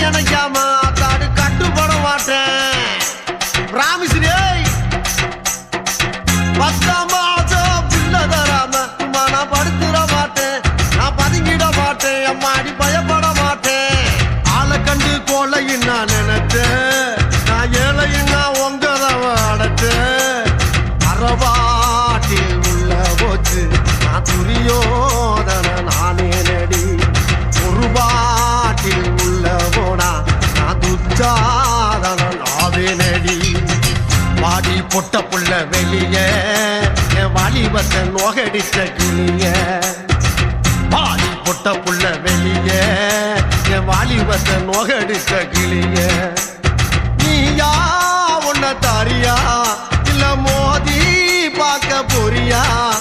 எனக்காம தாடு கட்டுப்பட மாட்டேன் ராமிஸ்ரே 10 மாசம் பிள்ளை தராம நான் படுத்துட மாட்டேன் நான் பதுங்கிட மாட்டேன் அம்மாடி பயப்பட மாட்டேன் ஆளை கண்டு கொலையும் நான் நினைச்சேன் நான் ஏழையும் நான் உங்கதவ அடைச்சேன் அறவாட்டில் உள்ள போச்சு நான் துரியோதன நானே நடி ஒரு பாட்டில் உள்ள போனா நான் துச்சாதன நாவே நடி வாடி பொட்ட புள்ள வெளிய என் வாலிபத்தை நோகடிச்ச கிளிய வாடி பொட்ட புள்ள வெளிய என் வாலிபத்தை நோகடிச்ச கிளிய நீயா உன்ன தாரியா இல்ல மோதி பார்க்க போறியா